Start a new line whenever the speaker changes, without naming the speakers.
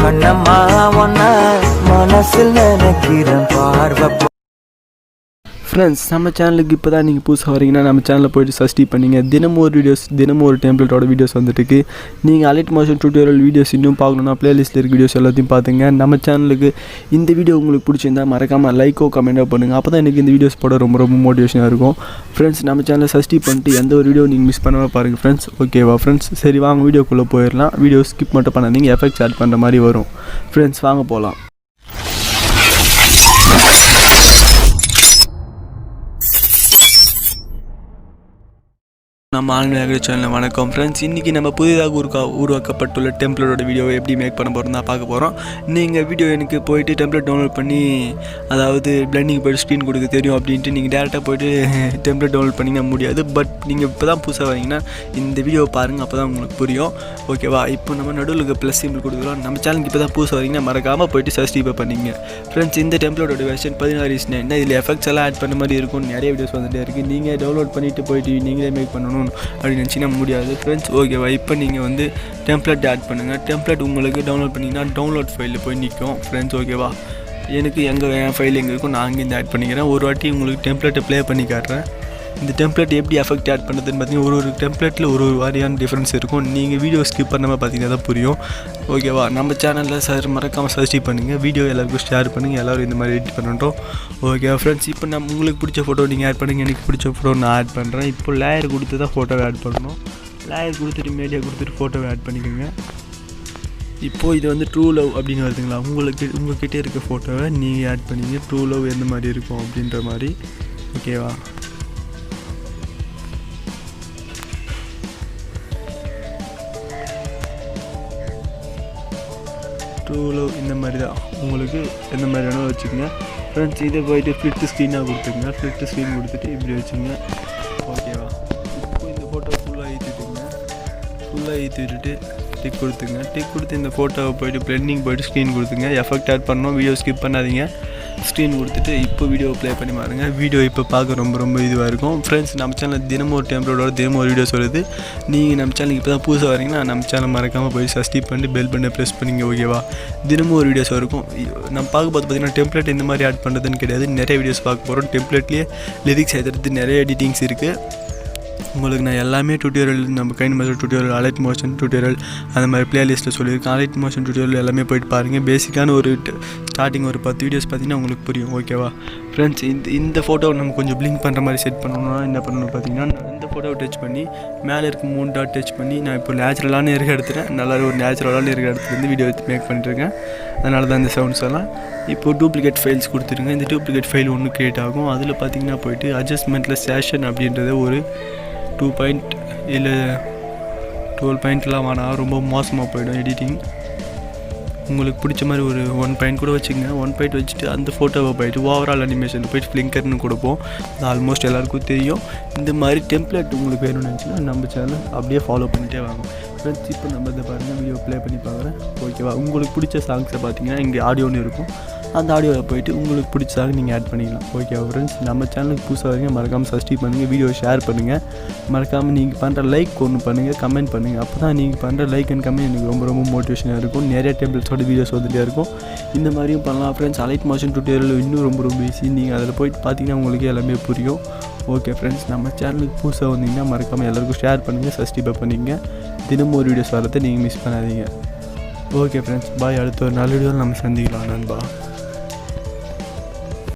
கண்ணம்மா ஒன்ன மனசில் நினைக்கிறேன் பார்வை.
ஃப்ரெண்ட்ஸ், நம்ம சேனலுக்கு இப்போ தான் நீங்கள் புதுசாக வரீங்கன்னா நம்ம சேனலில் போய்ட்டு சப்ஸ்கிரைப் பண்ணிங்க. தினமும் ஒரு வீடியோஸ், தினமும் ஒரு டெம்ப்ளேட்டோட வீடியோஸ் வந்துட்டுருக்கு. நீங்கள் அலைட் மோஷன் டியூட்டோரியல் வீடியோஸ் இன்னும் பார்க்கணுன்னா ப்ளேலிஸ்ட்டில் இருக்க வீடியோஸ் எல்லாத்தையும் பார்த்துங்க. நம்ம சேனலுக்கு இந்த வீடியோ உங்களுக்கு பிடிச்சிருந்தால் மறக்காமல் லைக்கோ கமெண்ட்டோ பண்ணுங்கள். அப்போ தான் எனக்கு இந்த வீடியோஸ் போட ரொம்ப ரொம்ப மோட்டிவேஷனாக இருக்கும். ஃப்ரெண்ட்ஸ், நம்ம சேனலை சப்ஸ்கிரைப் பண்ணிட்டு எந்த ஒரு வீடியோ நீங்கள் மிஸ் பண்ணாமல் பாருங்கள் ஃப்ரெண்ட்ஸ். ஓகேவா ஃப்ரெண்ட்ஸ்? சரி, வாங்க வீடியோக்குள்ளே போயிடலாம். வீடியோ ஸ்கிப் மட்டும் பண்ணாதீங்க, எஃபெக்ட்ஸ் ஆட் பண்ணுற மாதிரி வரும். ஃப்ரெண்ட்ஸ், வாங்க போகலாம். நம்ம ஆன்லைன் சேனல் வணக்கம் ஃப்ரெண்ட்ஸ். இன்றைக்கி நம்ம புதிதாக உருவாக்கப்பட்டுள்ள டெம்ப்ளேட்டோட வீடியோவை எப்படி மேக் பண்ண போகிறோம் தான் பார்க்க போகிறோம். நீங்கள் வீடியோ எனக்கு போய்ட்டு டெம்ப்ளேட் டவுன்லோட் பண்ணி, அதாவது பிளெண்டிங் போய்ட்டு ஸ்க்ரீன் கொடுக்க தெரியும் அப்படின்ட்டு நீங்கள் டேரெக்டாக போய்ட்டு டெம்ப்ளேட் டவுன்லோட் பண்ணிங்கன்னா முடியாது. பட் நீங்கள் இப்போ தான் புதுசாக வரீங்கன்னா இந்த வீடியோ பாருங்கள், அப்போ தான் உங்களுக்கு புரியும். ஓகேவா? இப்போ நம்ம நடுவில் ப்ளஸ் சிம்பிள் கொடுக்குறோம். நம்ம சேனலுக்கு இப்போ தான் புதுசாக வரீங்கன்னா மறக்காமல் போய்ட்டு சப்ஸ்கிரைப் பண்ணிங்க ஃப்ரெண்ட்ஸ். இந்த டெம்ப்ளேட்டோட வெர்ஷன் 16:9. இதில் எஃபெக்ட்ஸ் எல்லாம் ஆட் பண்ண மாதிரி இருக்கும். நிறைய வீடியோஸ் வந்துகிட்டே இருக்குது. நீங்கள் டவுன்லோட் பண்ணிவிட்டு போய்ட்டு நீங்களே மேக் பண்ணணும் அப்படின்னு நினச்சிங்கன்னா முடியாது ஃப்ரெண்ட்ஸ். ஓகேவா? இப்போ நீங்கள் வந்து டெம்ப்ளேட் ஆட் பண்ணுங்கள். டெம்ப்ளேட் உங்களுக்கு டவுன்லோட் பண்ணிங்கன்னா டவுன்லோட் ஃபைலில் போய் நிற்கும் ஃப்ரெண்ட்ஸ். ஓகேவா? எனக்கு என் ஃபைல் எங்கே இருக்கும், நான் அங்கேருந்து ஆட் பண்ணிக்கிறேன். ஒரு வாட்டி உங்களுக்கு டெம்ப்ளேட்டை ப்ளே பண்ணி காட்டுறேன். இந்த டெம்ப்ளேட் எப்படி எஃபெக்ட் ஆட் பண்ணுறதுன்னு பார்த்தீங்கன்னா ஒரு டெம்ப்ளேட்டில் ஒரு வாரியான டிஃப்ரென்ஸ் இருக்கும். நீங்கள் வீடியோ ஸ்கிப் பண்ணாமல் பார்த்தீங்கன்னா தான் புரியும். ஓகேவா? நம்ம சேனலில் சார் மறக்காமல் சப்ஸ்கிரைப் பண்ணுங்கள். வீடியோ எல்லாருக்கும் ஷேர் பண்ணுங்கள். எல்லோரும் இந்த மாதிரி எடிட் பண்ணிட்டோம். ஓகேவா ஃப்ரெண்ட்ஸ்? இப்போ உங்களுக்கு பிடிச்ச ஃபோட்டோ நீங்கள் ஆட் பண்ணுங்கள். எனக்கு பிடிச்ச ஃபோட்டோ நான் ஆட் பண்ணுறேன். இப்போ லேயர் கொடுத்து தான் ஃபோட்டோவை ஆட் பண்ணணும். லேயர் கொடுத்துட்டு மீடியா கொடுத்துட்டு ஃபோட்டோவை ஆட் பண்ணிக்கோங்க. இப்போது இது வந்து ட்ரூ லவ் அப்படின்னு வருதுங்களா, உங்கள்கிட்ட இருக்க ஃபோட்டோவை நீங்கள் ஆட் பண்ணிங்க. ட்ரூ லவ் எந்த மாதிரி இருக்கும் அப்படின்ற மாதிரி. ஓகேவா? ட்ரூ லவ் இந்த மாதிரி தான், உங்களுக்கு எந்த மாதிரி வேணாலும் வச்சுக்கோங்க ஃப்ரெண்ட்ஸ். இதை போய்ட்டு ஃப்ளிட்டு ஸ்க்ரீனாக கொடுத்துங்க. ஃப்ளிட்டு ஸ்க்ரீன் கொடுத்துட்டு இப்படி வச்சுங்க. ஓகேவா? இப்போ இந்த ஃபோட்டோ ஃபுல்லாக ஏற்றிட்டுங்க. ஃபுல்லாக ஏற்றி விட்டுட்டு டிக் கொடுத்துங்க. டிக் கொடுத்து இந்த ஃபோட்டோவை போய்ட்டு பிளெண்டிங் போய்ட்டு ஸ்க்ரீன் கொடுத்துங்க. எஃபெக்ட் ஆட் பண்ணணும். வீடியோ ஸ்கிப் பண்ணாதீங்க. ஸ்க்ரீன் கொடுத்துட்டு இப்போ வீடியோ ப்ளே பண்ணி பாருங்கள். வீடியோ இப்போ பார்க்க ரொம்ப ரொம்ப இதுவாக இருக்கும் ஃப்ரெண்ட்ஸ். நம்ம சேனலில் தினமும் ஒரு டெம்ப்ளேட்டோட தினமும் ஒரு வீடியோஸ் வருது. நீங்கள் நம்ம சேனலுக்கு இப்போ தான் புதுசாக வரீங்கன்னா நம்ம சேனல் மறக்காமல் போய் சப்ஸ்கிரைப் பண்ணி பெல் பண்ணி ப்ரெஸ் பண்ணிங்க. ஓகேவா? தினமும் ஒரு வீடியோஸ் இருக்கும். நம்ம பார்க்க பார்த்தீங்கன்னா டெம்ப்ளேட் இந்த மாதிரி ஆட் பண்ணுறதுன்னு கிடையாது. நிறைய வீடியோஸ் பார்க்க போகிறோம். டெம்ப்ளேட்லேயே லிரிக்ஸ் எழுதுறது நிறைய எடிட்டிங்ஸ் இருக்குது. உங்களுக்கு நான் எல்லாமே டியூட்டோரியல், நம்ம KineMaster tutorial, allied motion tutorial அந்த மாதிரி ப்ளேலிஸ்ட்டில் சொல்லியிருக்கேன். அலைட் மோஷன் டியூட்டோரியல் எல்லாமே போய்ட்டு பாருங்கள். பேசிக்கான ஒரு ஸ்டார்டிங் ஒரு 10 வீடியோஸ் பார்த்தீங்கன்னா உங்களுக்கு புரியும். ஓகேவா ஃப்ரெண்ட்ஸ்? இந்த ஃபோட்டோவை நம்ம கொஞ்சம் பிளிங்க் பண்ணுற மாதிரி செட் பண்ணணும்னா என்ன பண்ணணும் பார்த்தீங்கன்னா, இந்த ஃபோட்டோவை டச் பண்ணி மேலே இருக்க 3 டாட் டச் பண்ணி, நான் இப்போ நேச்சுரலான இருக்க எடுத்துகிறேன். நல்லா ஒரு நேச்சுரலான இருக்க இடத்துலேருந்து வீடியோ மேக் பண்ணிட்டுருக்கேன். அதனால தான் இந்த சவுண்ட்ஸ் எல்லாம். இப்போது டூப்ளிகேட் ஃபைல்ஸ் கொடுத்துருங்க. இந்த டூப்ளிகேட் ஃபைல் ஒன்று க்ரியேட் ஆகும். அதில் பார்த்தீங்கன்னா போய்ட்டு அட்ஜஸ்ட்மெண்ட்டில் சேஷன் அப்படின்றத ஒரு 2 பாயிண்ட் இல்லை 12 பாயிண்ட்லாம் வேணாம், ரொம்ப மோசமாக போயிடும் எடிட்டிங். உங்களுக்கு பிடிச்ச மாதிரி ஒரு 1 பாயிண்ட் கூட வச்சுங்க. 1 பாயிண்ட் வச்சுட்டு அந்த ஃபோட்டோவை போய்ட்டு ஓவரால் அனிமேஷன் போய்ட்டு ஃப்ளிங்கர்னு கொடுப்போம். அது ஆல்மோஸ்ட் எல்லாேருக்கும் தெரியும். இந்த மாதிரி டெம்ப்ளேட் உங்களுக்கு வேணும்னு நினச்சின்னா நம்ம சேனல் அப்படியே ஃபாலோ பண்ணிகிட்டே வாங்க ஃப்ரெண்ட்ஸ். இப்போ நம்ம இதை பாருங்கள், வீடியோ ப்ளே பண்ணி பார்க்குறேன். ஓகேவா? உங்களுக்கு பிடிச்ச சாங்ஸை பார்த்தீங்கன்னா இங்கே ஆடியோன்னு இருக்கும். அந்த ஆடியோவில் போய்ட்டு உங்களுக்கு பிடிச்ச சாங் நீங்கள் ஆட் பண்ணிக்கலாம். ஓகேவா ஃப்ரெண்ட்ஸ்? நம்ம சேனலுக்கு புதுசாக வரீங்க மறக்காமல் சப்ஸ்கிரைப் பண்ணுங்கள். வீடியோ ஷேர் பண்ணுங்கள். மறக்காமல் நீங்கள் பண்ணுற லைக் ஒன்று பண்ணுங்கள், கமெண்ட் பண்ணுங்கள். அப்போ தான் நீங்கள் பண்ணுற லைக் அண்ட் கமெண்ட் எனக்கு ரொம்ப ரொம்ப மோட்டிவேஷனாக இருக்கும். நிறைய டெம்ப்ளேட்ஸோட வீடியோஸ் வந்துகிட்டே இருக்கும். இந்த மாதிரியும் பண்ணலாம் ஃப்ரெண்ட்ஸ். அலைட் மோஷன் டியூட்டோரியல் இன்னும் ரொம்ப ரொம்ப ஈஸி. நீங்கள் அதில் போய்ட்டு பார்த்தீங்கன்னா உங்களுக்கு எல்லாமே புரியும். ஓகே ஃப்ரெண்ட்ஸ், நம்ம சேனலுக்கு புதுசாக வந்தீங்கன்னா மறக்காமல் எல்லாருக்கும் ஷேர் பண்ணுங்கள், சப்ஸ்கிரைப் பண்ணிங்க. தினமும் ஒரு வீடியோஸ் வரதை நீங்கள் மிஸ் பண்ணாதீங்க. ஓகே ஃப்ரெண்ட்ஸ், பாய். அடுத்த ஒரு நல்ல வீடியோவில் நம்ம சந்திக்கலாம். நண்பா.